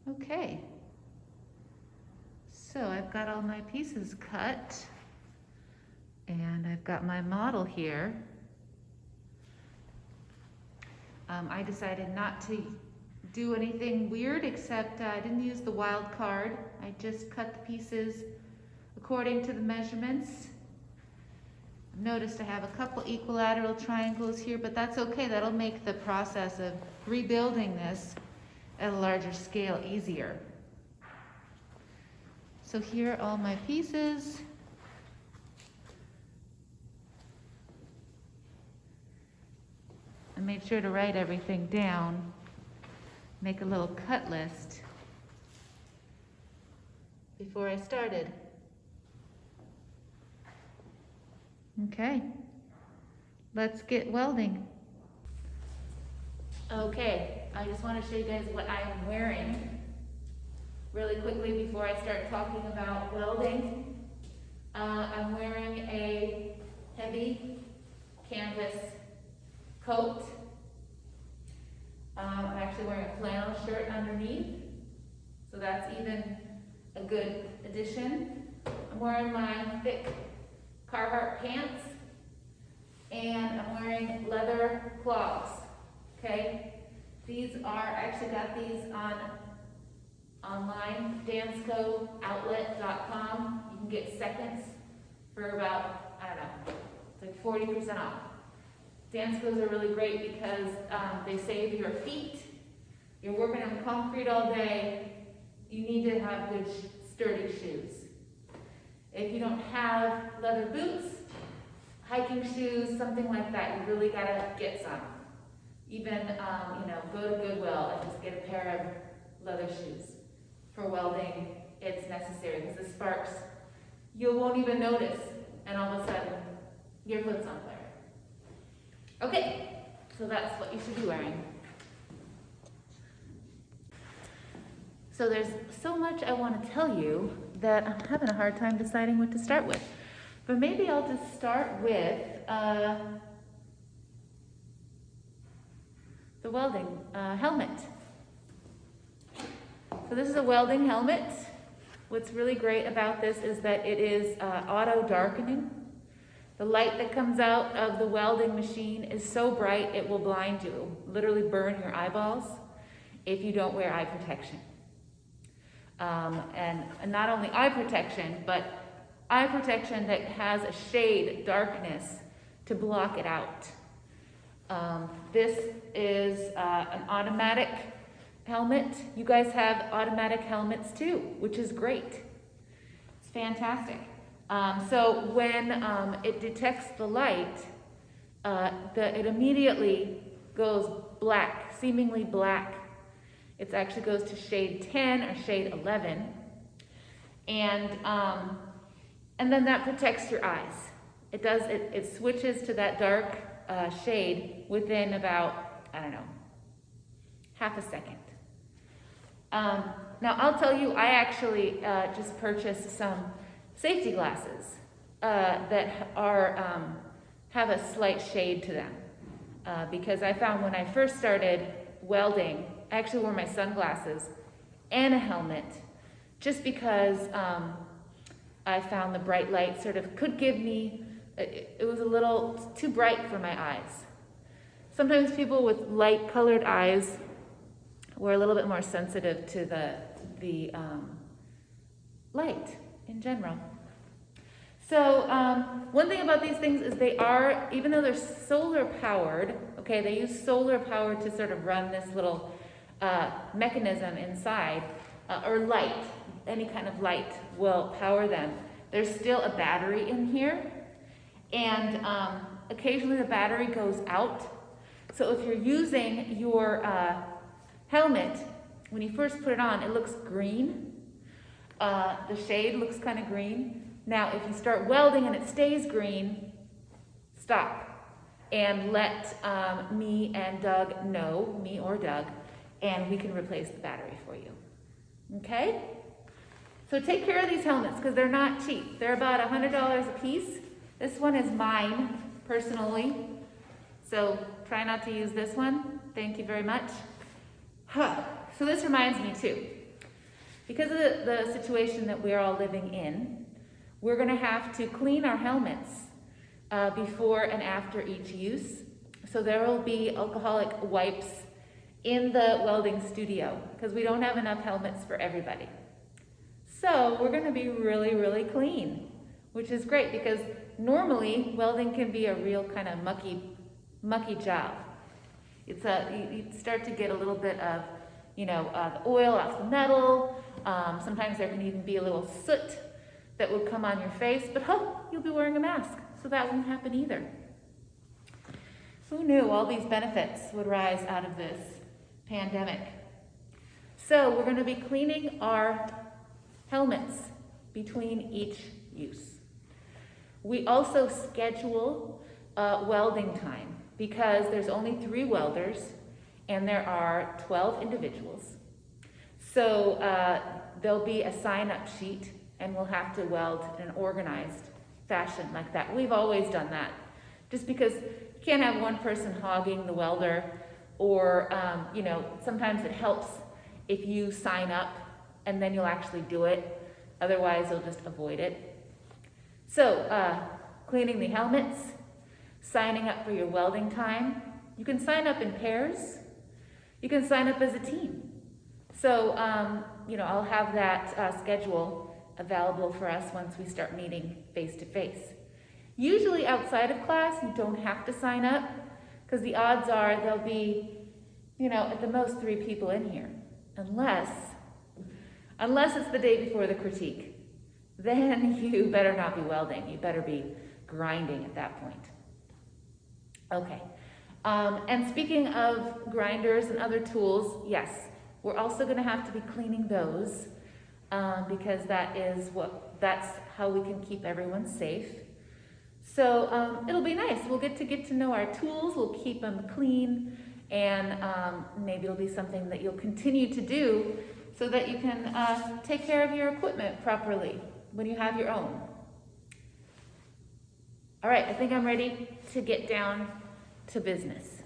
Okay, so I've got all my pieces cut and I've got my model here. I decided not to do anything weird except I didn't use the wild card. I just cut the pieces according to the measurements. Noticed I have a couple equilateral triangles here, but that's okay. That'll make the process of rebuilding this at a larger scale easier. So here are all my pieces. I made sure to write everything down, make a little cut list before I started. Okay, let's get welding. Okay, I just want to show you guys what I'm wearing really quickly before I start talking about welding. I'm wearing a heavy canvas coat. I'm actually wearing a flannel shirt underneath, so that's even a good addition. I'm wearing my thick Carhartt pants, and I'm wearing leather clogs, okay? These are, I actually got these online, danscooutlet.com. You can get seconds for about, I don't know, it's like 40% off. Danscos are really great because they save your feet. You're working on concrete all day. You need to have good sturdy shoes. If you don't have leather boots, hiking shoes, something like that, you really gotta get some. Even, go to Goodwill and just get a pair of leather shoes. For welding, it's necessary because the sparks, you won't even notice, and all of a sudden, your foot's on fire. Okay, so that's what you should be wearing. So there's so much I want to tell you that I'm having a hard time deciding what to start with. But maybe I'll just start with the welding helmet. So this is a welding helmet. What's really great about this is that it is auto darkening. The light that comes out of the welding machine is so bright it will blind you. It will literally burn your eyeballs if you don't wear eye protection. And not only eye protection, but eye protection that has a shade darkness to block it out. This is an automatic helmet. You guys have automatic helmets too, which is great. It's fantastic. So when it detects the light, it immediately goes black, seemingly black. It actually goes to shade 10 or shade 11. And then that protects your eyes. It switches to that dark shade within about, I don't know, half a second. Now I'll tell you, I actually just purchased some safety glasses that have a slight shade to them. Because I found when I first started welding, I actually wore my sunglasses and a helmet just because I found the bright light sort of could give me, it was a little too bright for my eyes. Sometimes people with light colored eyes were a little bit more sensitive to the light in general. So one thing about these things is they are, even though they're solar powered, okay, they use solar power to sort of run this little mechanism inside, or light, any kind of light will power them. There's still a battery in here, and occasionally the battery goes out. So if you're using your helmet, when you first put it on, it looks green. The shade looks kind of green. Now, if you start welding and it stays green, stop and let me and Doug know, me or Doug, and we can replace the battery for you. Okay? So take care of these helmets because they're not cheap. They're about $100 a piece. This one is mine, personally. So try not to use this one. Thank you very much. So this reminds me too. Because of the situation that we're all living in, we're going to have to clean our helmets before and after each use. So there will be alcoholic wipes in the welding studio because we don't have enough helmets for everybody. So we're going to be really, really clean, which is great because normally welding can be a real kind of mucky job. You start to get a little bit of, the oil off the metal. Sometimes there can even be a little soot that would come on your face, but you'll be wearing a mask, so that won't happen either. Who knew all these benefits would rise out of this pandemic? So we're going to be cleaning our helmets between each use. We also schedule welding time because there's only 3 welders and there are 12 individuals. So there'll be a sign-up sheet and we'll have to weld in an organized fashion like that. We've always done that just because you can't have one person hogging the welder or, sometimes it helps if you sign up and then you'll actually do it. Otherwise, you'll just avoid it. So, cleaning the helmets, signing up for your welding time. You can sign up in pairs. You can sign up as a team. So, I'll have that schedule available for us once we start meeting face-to-face. Usually outside of class, you don't have to sign up because the odds are there'll be, at the most 3 people in here. Unless it's the day before the critique. Then you better not be welding. You better be grinding at that point. Okay. And speaking of grinders and other tools, yes, we're also going to have to be cleaning those because that's how we can keep everyone safe. So it'll be nice. We'll get to know our tools. We'll keep them clean, and maybe it'll be something that you'll continue to do so that you can take care of your equipment properly when you have your own. All right, I think I'm ready to get down to business.